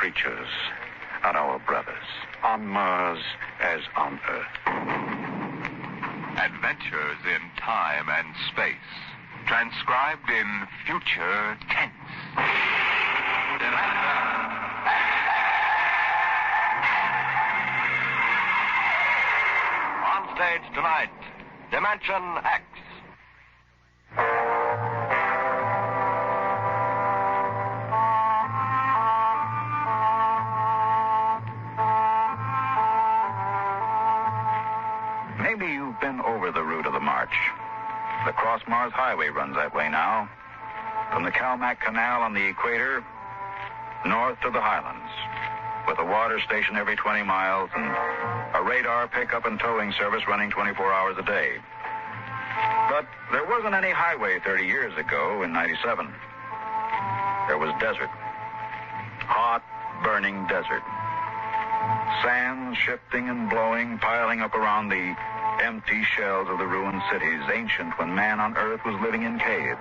creatures are our brothers, on Mars as on Earth. Adventures in time and space, transcribed in future tense. On stage tonight, Dimension X. Maybe you've been over the route of the march. The Cross-Mars Highway runs that way now. From the Kalamazoo Canal on the equator, north to the highlands, with a water station every 20 miles and a radar pickup and towing service running 24 hours a day. But there wasn't any highway 30 years ago in 97. There was desert. Hot, burning desert. Sands shifting and blowing, piling up around the empty shells of the ruined cities, ancient when man on Earth was living in caves.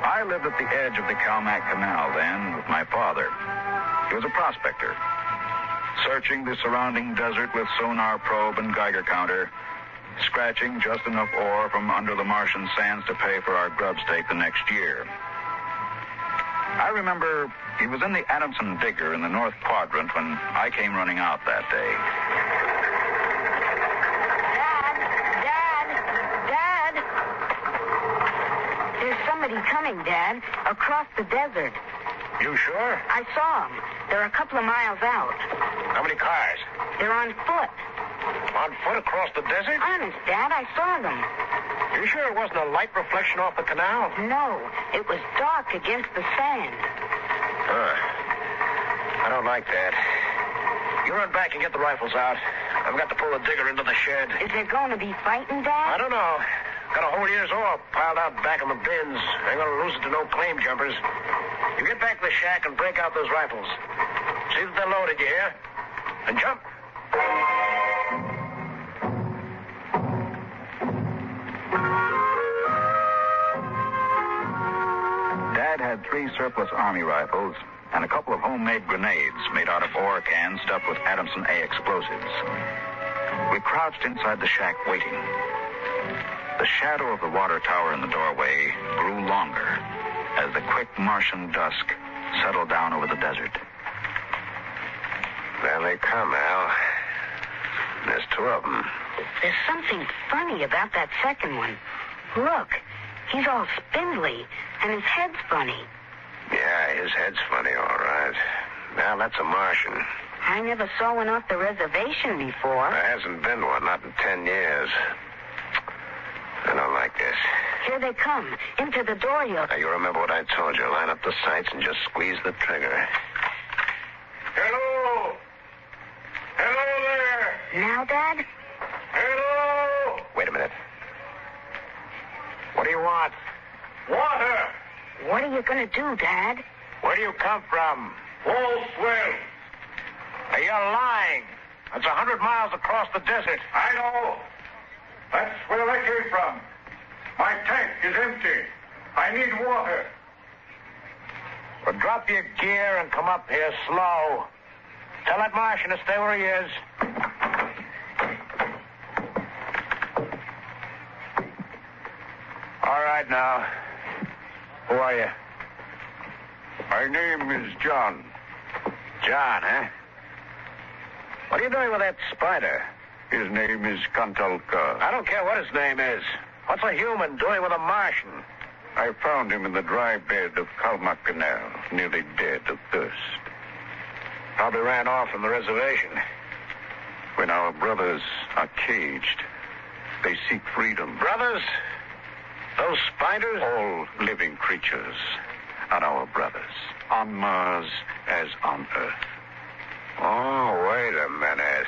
I lived at the edge of the Kalamazoo Canal then with my father. He was a prospector, searching the surrounding desert with sonar probe and Geiger counter, scratching just enough ore from under the Martian sands to pay for our grub stake the next year. I remember he was in the Adamson digger in the North Quadrant when I came running out that day. Dad! There's somebody coming, Dad, across the desert. You sure? I saw them. They're a couple of miles out. How many cars? They're on foot. On foot across the desert? Honest, Dad, I saw them. You sure it wasn't a light reflection off the canal? No, it was dark against the sand. I don't like that. You run back and get the rifles out. I've got to pull the digger into the shed. Is there going to be fighting, Dad? I don't know. Got a whole year's ore piled out back in the bins. Ain't gonna lose it to no claim jumpers. You get back to the shack and break out those rifles. See that they're loaded, you hear? And jump. Dad had 3 surplus Army rifles and a couple of homemade grenades made out of ore cans stuffed with Adamson A explosives. We crouched inside the shack waiting. The shadow of the water tower in the doorway grew longer as the quick Martian dusk settled down over the desert. There they come, Al. There's 2 of them. There's something funny about that second one. Look, he's all spindly, and his head's funny. Yeah, his head's funny, all right. Now, that's a Martian. I never saw one off the reservation before. There hasn't been one, not in 10 years. I don't like this. Here they come, into the door Now, you remember what I told you. Line up the sights and just squeeze the trigger. Hello! Hello there! Now, Dad? Hello! Wait a minute. What do you want? Water! What are you going to do, Dad? Where do you come from? Wholeswell. You're lying. That's 100 miles across the desert. I know. That's where I came from. My tank is empty. I need water. Well, drop your gear and come up here slow. Tell that Martian to stay where he is. All right, now. Who are you? My name is John. John, huh? What are you doing with that spider? His name is Kantalka. I don't care what his name is. What's a human doing with a Martian? I found him in the dry bed of Kalamazoo Canal, nearly dead of thirst. Probably ran off from the reservation. When our brothers are caged, they seek freedom. Brothers? Those spiders? All living creatures are our brothers, on Mars as on Earth. Oh, wait a minute.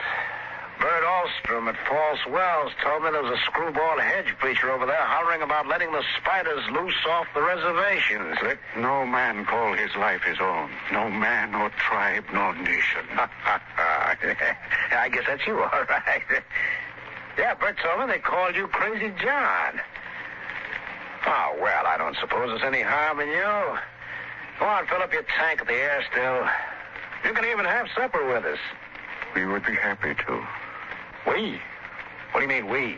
Bert Alstrom at False Wells told me there was a screwball hedge preacher over there hollering about letting the spiders loose off the reservations. Let no man call his life his own. No man or tribe nor nation. I guess that's you, all right. Yeah, Bert told me they called you Crazy John. Oh, well, I don't suppose there's any harm in you. Go on, fill up your tank at the air still. You can even have supper with us. We would be happy to. We? What do you mean, we?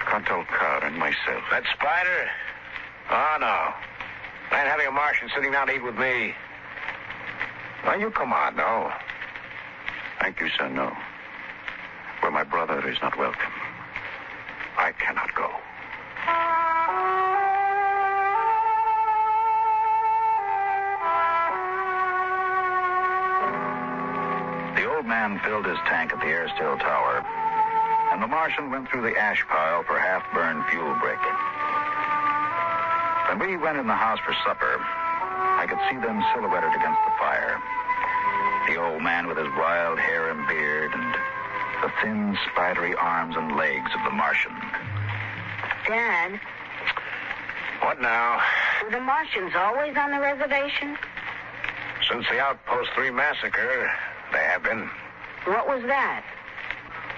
Kantalkar and myself. That spider? Oh, no. I ain't having a Martian sitting down to eat with me. Now, you come on, no. Thank you, sir, no. Where my brother is not welcome, I cannot go. The old man filled his tank at the air still tower, and the Martian went through the ash pile for half-burned fuel brick. When we went in the house for supper, I could see them silhouetted against the fire. The old man with his wild hair and beard, and the thin, spidery arms and legs of the Martian. Dad, What now? were the Martians always on the reservation? Since the Outpost 3 massacre, they have been. What was that?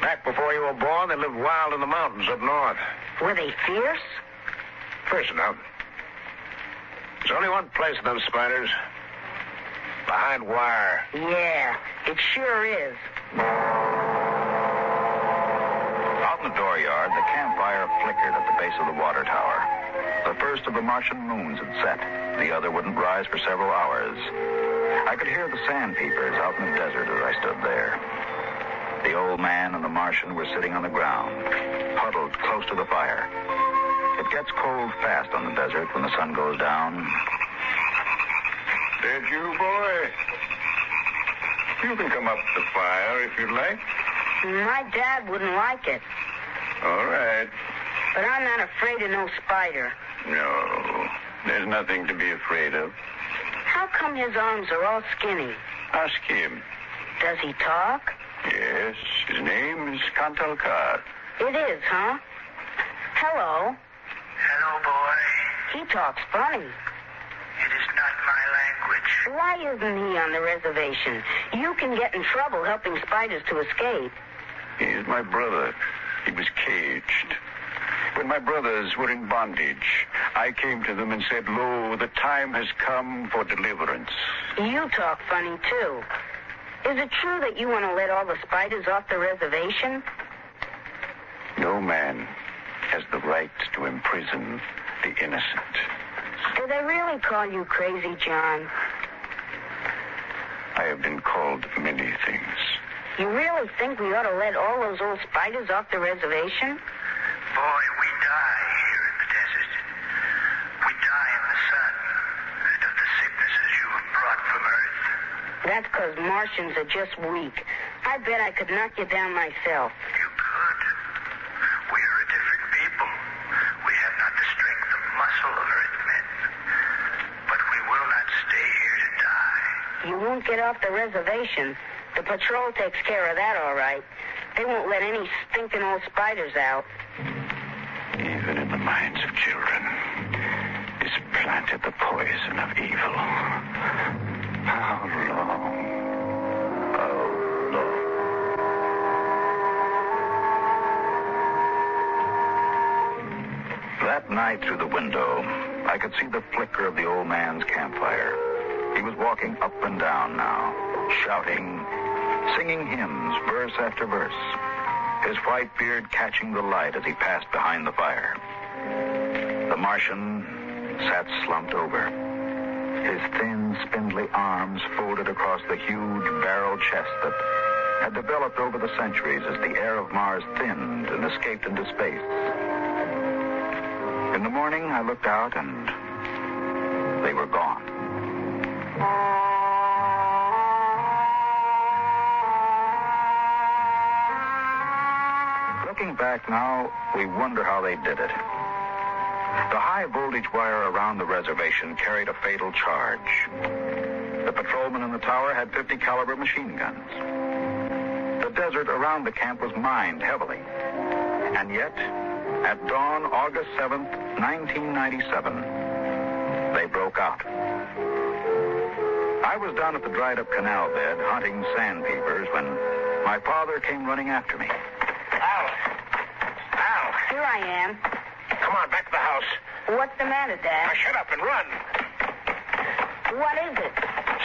Back before you were born, they lived wild in the mountains up north. Were they fierce? First enough. There's only one place for them spiders. Behind wire. Yeah, it sure is. Out in the dooryard, the campfire flickered at the base of the water tower. The first of the Martian moons had set. The other wouldn't rise for several hours. I could hear the sandpeepers out in the desert as I stood there. The old man and the Martian were sitting on the ground, huddled close to the fire. It gets cold fast on the desert when the sun goes down. Did you, boy? You can come up to the fire if you'd like. My dad wouldn't like it, All right. but I'm not afraid of no spider. No, there's nothing to be afraid of. How come his arms are all skinny? Ask him. Does he talk? Yes, his name is Kantalkar. It is, huh? Hello. Hello, boy. He talks funny. It is not my language. Why isn't he on the reservation? You can get in trouble helping spiders to escape. He is my brother. He was caged. When my brothers were in bondage, I came to them and said, "Lo, the time has come for deliverance." You talk funny, too. Is it true that you want to let all the spiders off the reservation? No man has the right to imprison the innocent. Do they really call you crazy, John? I have been called many things. You really think we ought to let all those old spiders off the reservation? Boy, we die here in the desert. We die in the sun and of the sicknesses you have brought from Earth. That's because Martians are just weak. I bet I could knock you down myself. You could. We are a different people. We have not the strength of muscle of Earthmen. But we will not stay here to die. You won't get off the reservation. The patrol takes care of that, all right. They won't let any stinking old spiders out. Even in the minds of children is planted the poison of evil. How long? How long? That night through the window, I could see the flicker of the old man's campfire. He was walking up and down now, shouting, singing hymns, verse after verse, his white beard catching the light as he passed behind the fire. The Martian sat slumped over, his thin, spindly arms folded across the huge barrel chest that had developed over the centuries as the air of Mars thinned and escaped into space. In the morning, I looked out, and they were gone. Looking back now, we wonder how they did it. The high-voltage wire around the reservation carried a fatal charge. The patrolmen in the tower had 50-caliber machine guns. The desert around the camp was mined heavily. And yet, at dawn, August 7th, 1997, they broke out. I was down at the dried-up canal bed hunting sandpeepers when my father came running after me. Al! Al! Here I am. Come on, back to the house. What's the matter, Now Dad? shut up and run. What is it?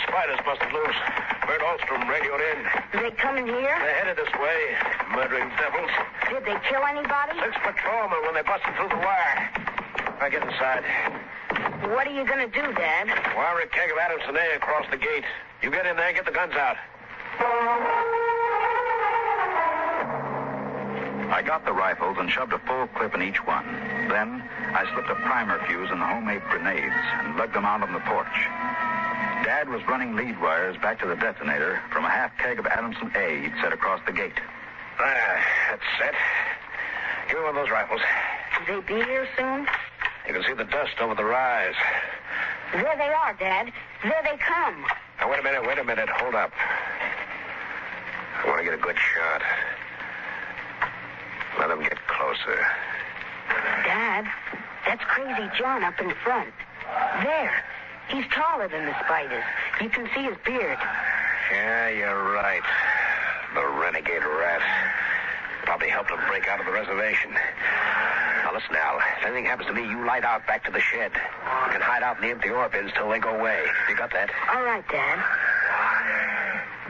Spiders busted loose. Bert Alstrom radioed in. They coming here? They're headed this way. Murdering devils. Did they kill anybody? 6 patrolmen when they busted through the wire. I get inside. What are you going to do, Dad? Wire a keg of Adamson A across the gate. You get in there and get the guns out. I got the rifles and shoved a full clip in each one. Then I slipped a primer fuse in the homemade grenades and lugged them out on the porch. Dad was running lead wires back to the detonator from a half keg of Adamson A he'd set across the gate. That's set. Give me one of those rifles. Will they be here soon? You can see the dust over the rise. There they are, Dad. There they come. Now, wait a minute. Hold up. I want to get a good shot. Let them get closer. Dad, that's Crazy John up in front. There. He's taller than the spiders. You can see his beard. Yeah, you're right. The renegade rat. Probably helped him break out of the reservation. Now, listen, Al. If anything happens to me, you light out back to the shed. You can hide out in the empty ore bins till they go away. You got that? All right, Dad.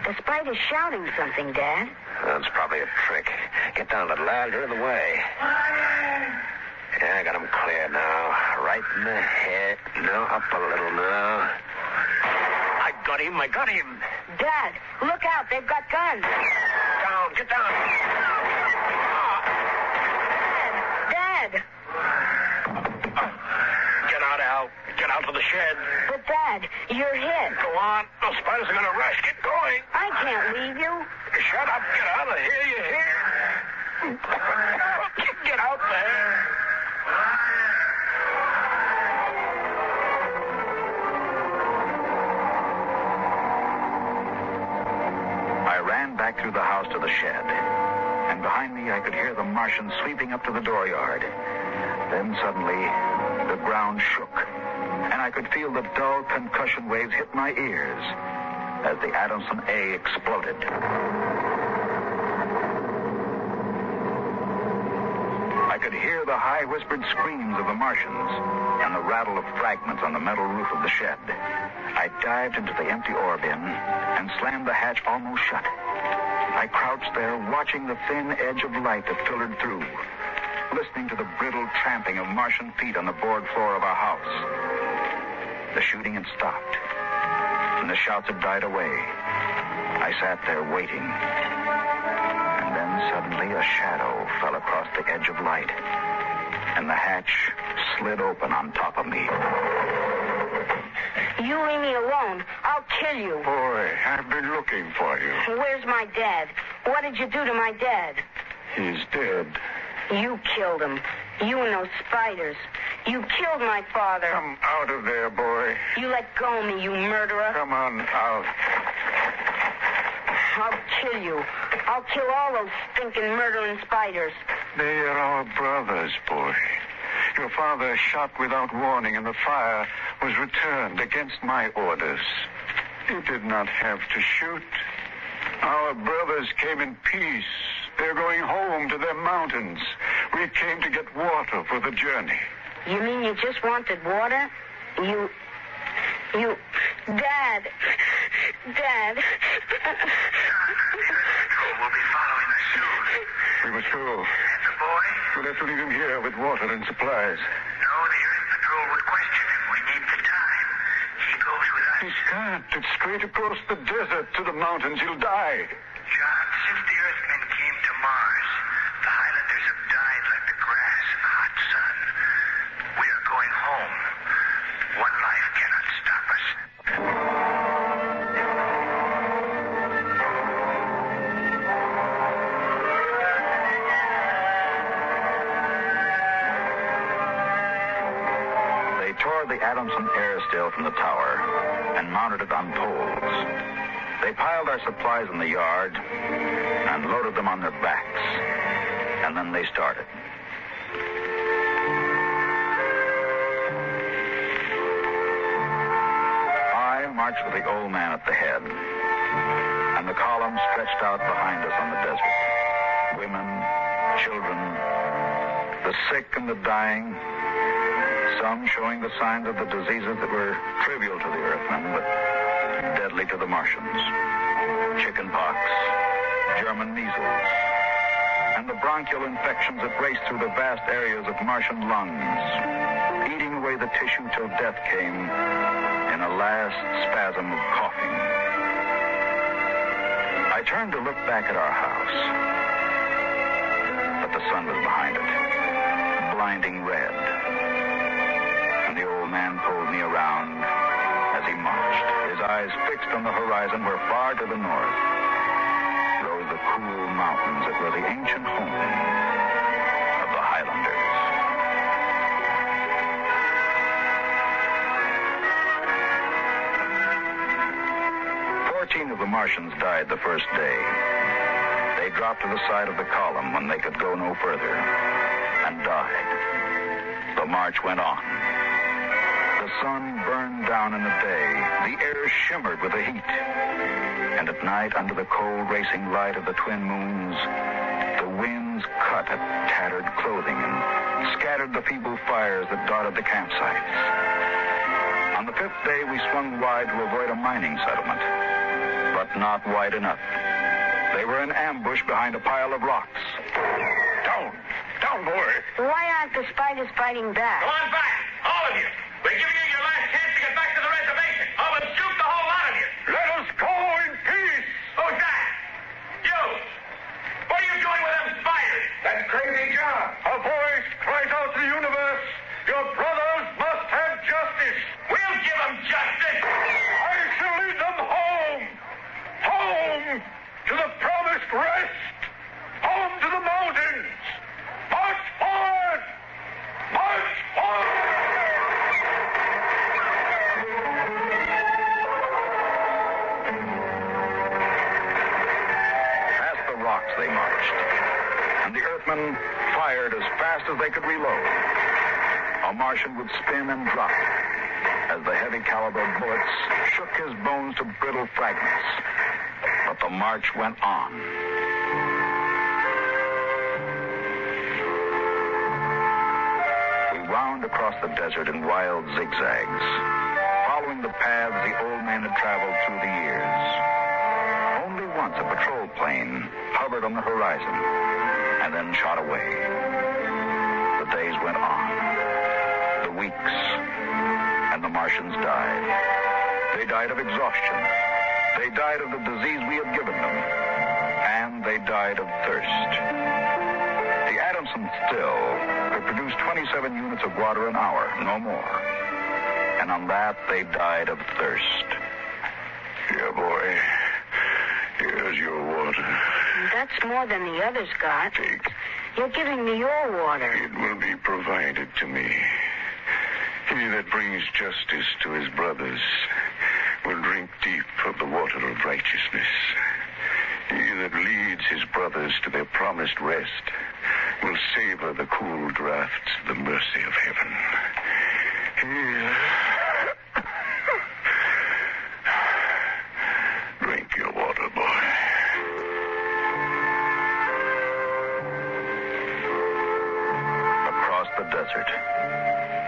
The spider's shouting something, Dad. That's probably a trick. Get down, little lad. You're in the way. Yeah, I got him clear now. Right in the head. No, up a little now. I got him. Dad, look out. They've got guns. Down, get down. Dad. Get out, Al. Get out to the shed. But, Dad, you're hit. Go on. Those spiders are going to rush. Get going. I can't leave you. Shut up. Get out of here. You hear? Get out there. I ran back through the house to the shed, and behind me I could hear the Martian sweeping up to the dooryard. Then suddenly, the ground shook, and I could feel the dull concussion waves hit my ears as the Adamson A exploded. I could hear the high whispered screams of the Martians and the rattle of fragments on the metal roof of the shed. I dived into the empty ore bin and slammed the hatch almost shut. I crouched there watching the thin edge of light that filtered through, listening to the brittle tramping of Martian feet on the board floor of our house. The shooting had stopped, and the shouts had died away. I sat there waiting, and then suddenly a shadow fell across the edge of light, and the hatch slid open on top of me. You leave me alone. I'll kill you. Boy, I've been looking for you. Where's my dad? What did you do to my dad? He's dead. You killed him. You and those spiders. You killed my father. Come out of there, boy. You let go of me, you murderer. Come on out. I'll kill you. I'll kill all those stinking murdering spiders. They are our brothers, boy. Your father shot without warning, and the fire was returned against my orders. You did not have to shoot. Our brothers came in peace. They're going home to their mountains. We came to get water for the journey. You mean you just wanted water? You... Dad. John, the patrol will be following us soon. We must go. And the boy? We'll have to leave him here with water and supplies. No, the Earth Patrol would question him. We need the time. He goes with us. He can't. It's straight across the desert to the mountains. He'll die. John, since the Earthmen came to Mars, the Highlanders have died like the grass in the hot sun. We are going home. One life cannot stop us. They tore the Adamson air still from the tower and mounted it on poles. They piled our supplies in the yard and loaded them on their backs. And then they started. I marched with the old man at the head, and the column stretched out behind us on the desert. Women, children, the sick and the dying, some showing the signs of the diseases that were trivial to the Earthmen, but deadly to the Martians. Chickenpox, German measles, and the bronchial infections that raced through the vast areas of Martian lungs, eating away the tissue till death came in a last spasm of coughing. I turned to look back at our house, but the sun was behind it, blinding red. And the old man pulled me around as he marched, his eyes fixed on the horizon where far to the north rose the cool mountains that were the ancient home of the Highlanders. 14 of the Martians died the first day. They dropped to the side of the column when they could go no further and died. The march went on. The sun burned down in the day. The air shimmered with the heat. And at night, under the cold racing light of the twin moons, the winds cut at tattered clothing and scattered the feeble fires that dotted the campsites. On the fifth day, we swung wide to avoid a mining settlement, but not wide enough. They were in ambush behind a pile of rocks. Down, boy. Why aren't the spiders fighting back? Go on back, all of you. We're giving you your last chance to get back to the reservation. Oh, and shoot the whole lot of you. Let us go in peace. Who's that? You. What are you doing with them spiders? That's crazy John. A voice cries out to the universe. Your brothers must have justice. We'll give them justice. I shall lead them home. Home to the promised rest. Home to the mountains. March forward. March forward. Past the rocks they marched, and the Earthmen fired as fast as they could reload. A Martian would spin and drop as the heavy caliber bullets shook his bones to brittle fragments. But the march went on. We wound across the desert in wild zigzags, following the paths the old man had traveled through the years. Only once a patrol plane hovered on the horizon and then shot away. The days went on, the weeks, and the Martians died. They died of exhaustion. They died of the disease we had given them. And they died of thirst. The Adamson still could produce 27 units of water an hour, no more. And on that, they died of thirst. Here, boy. Here's your water. That's more than the others got. Take. You're giving me your water. It will be provided to me. He that brings justice to his brothers will drink deep of the water of righteousness. He that leads his brothers to their promised rest will savor the cool draughts of the mercy of heaven. Here. Drink your water, boy. Across the desert,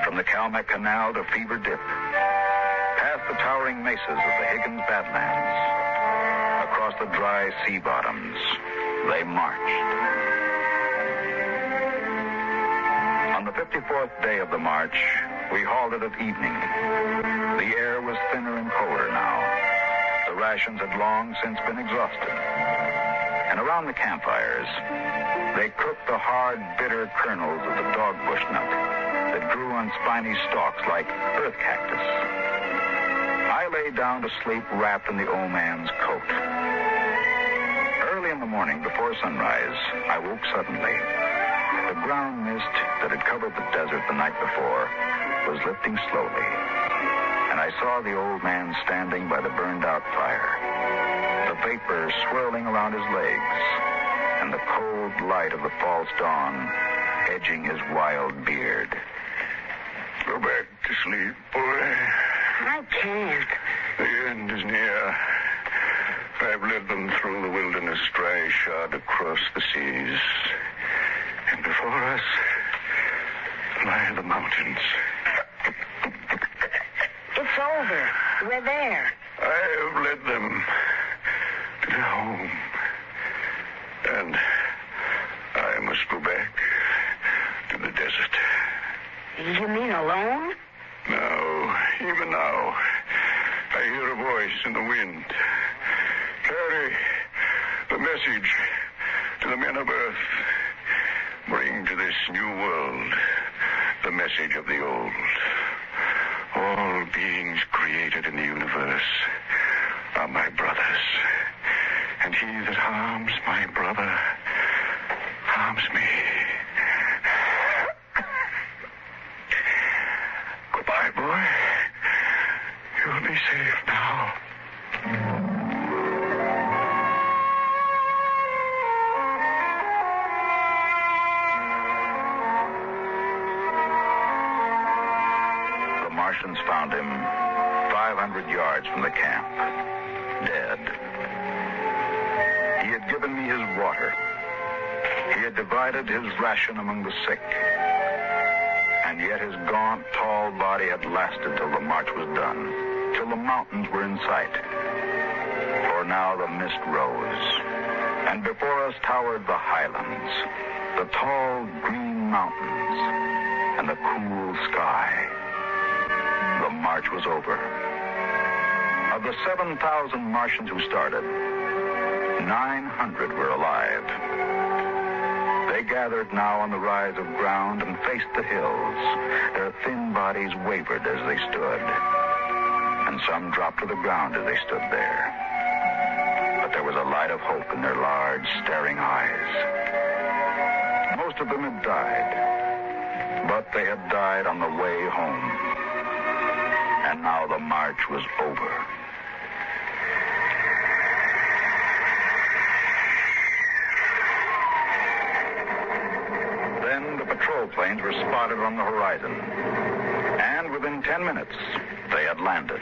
from the Kalamazoo Canal to Fever Dip, past the towering mesas of the Higgins Badlands, across the dry sea bottoms, they marched. On the 54th day of the march, we halted at evening. The air was thinner and colder now. The rations had long since been exhausted. And around the campfires, they cooked the hard, bitter kernels of the dogbush nut that grew on spiny stalks like earth cactus. I lay down to sleep wrapped in the old man's coat. Early in the morning, before sunrise, I woke suddenly. The ground mist that had covered the desert the night before was lifting slowly, and I saw the old man standing by the burned-out fire, the vapor swirling around his legs, and the cold light of the false dawn edging his wild beard. Go back to sleep, boy. I can't. The end is near. I've led them through the wilderness, dry-shod across the seas. And before us lie the mountains. over. We're there. I have led them to their home. And I must go back to the desert. You mean alone? Now, even now, I hear a voice in the wind. Carry the message to the men of Earth. Bring to this new world the message of the old. All beings created in the universe are my brothers. And he that harms my brother harms me. Goodbye, boy. You'll be safe now. The Martians found him 500 yards from the camp, dead. He had given me his water. He had divided his ration among the sick. And yet his gaunt, tall body had lasted till the march was done, till the mountains were in sight. For now the mist rose, and before us towered the highlands, the tall green mountains, and the cool sky. The march was over. Of the 7,000 Martians who started, 900 were alive. They gathered now on the rise of ground and faced the hills. Their thin bodies wavered as they stood, and some dropped to the ground as they stood there. But there was a light of hope in their large, staring eyes. Most of them had died, but they had died on the way home. And now the march was over. Then the patrol planes were spotted on the horizon. And within 10 minutes, they had landed.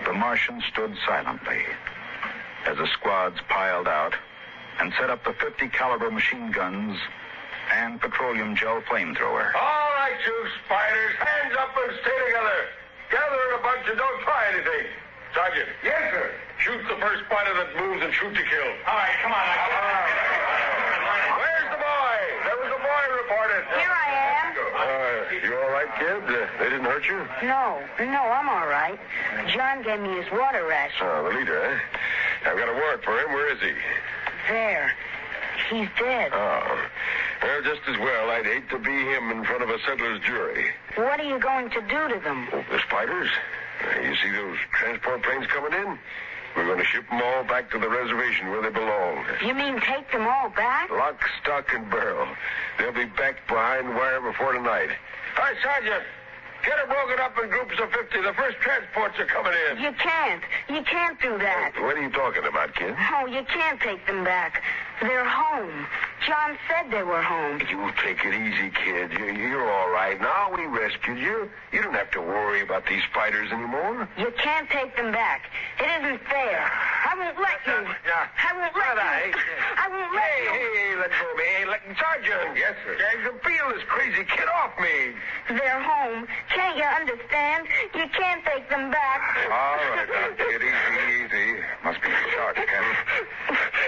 The Martians stood silently as the squads piled out and set up the 50 caliber machine guns and petroleum gel flamethrower. All right, you spiders, hands up and stay together. Gather in a bunch and don't try anything. Sergeant. Yes, sir. Shoot the first spider that moves and shoot to kill. All right, come on. Where's the boy? There was a boy reported. Here I am. You all right, kid? They didn't hurt you? No, I'm all right. John gave me his water ration. Oh, the leader, eh? I've got a warrant for him. Where is he? There. He's dead. Oh. Well, just as well. I'd hate to be him in front of a settler's jury. What are you going to do to them? Oh, the spiders? You see those transport planes coming in? We're going to ship them all back to the reservation where they belong. You mean take them all back? Lock, stock, and barrel. They'll be back behind wire before tonight. Hi, Sergeant. Get them broken up in groups of 50. The first transports are coming in. You can't. You can't do that. What are you talking about, kid? Oh, you can't take them back. They're home. John said they were home. You take it easy, kid. You're all right. Now we rescued you. You don't have to worry about these spiders anymore. You can't take them back. It isn't fair. I won't let you. I won't let you. I won't let you. Hey, let go of me. Hey, Sergeant. Yes, sir. I can feel this crazy kid off me. They're home. Can't you understand? You can't take them back. All right, now, kid. Easy. Must be short, Ken.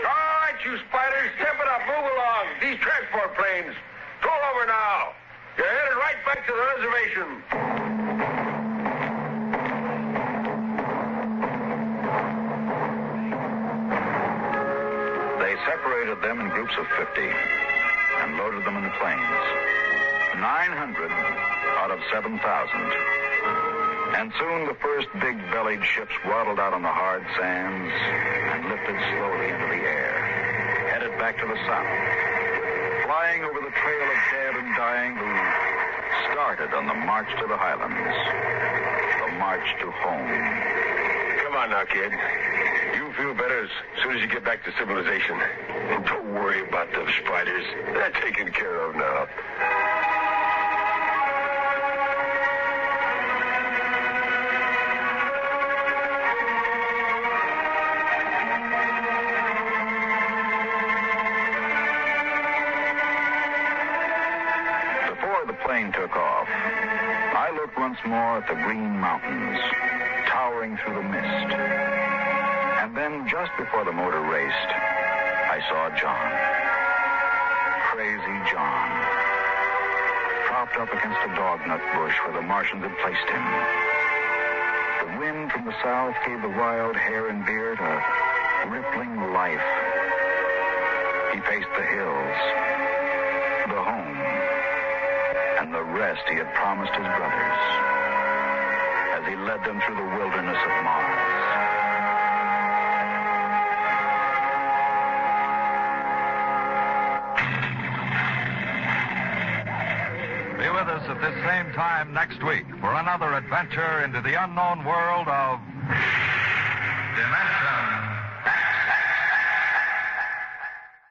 All right, you spiders. Step it up. Move along. These transport planes. Roll over now. You're headed right back to the reservation. They separated them in groups of 50 and loaded them in the planes. 900 out of 7,000. And soon the first big-bellied ships waddled out on the hard sands and lifted slowly into the air, headed back to the south, flying over the trail of dead and dying who started on the march to the highlands, the march to home. Come on now, kid. You'll feel better as soon as you get back to civilization. And don't worry about those spiders. They're taken care of now. Before the plane took off, I looked once more at the green mountains, towering through the mist. And then, just before the motor raced, I saw John. Crazy John. Propped up against a dognut bush where the Martians had placed him. The wind from the south gave the wild hair and beard a rippling life. He faced the hills, the home, and the rest he had promised his brothers as he led them through the wilderness of Mars. Be with us at this same time next week for another adventure into the unknown world of Dimension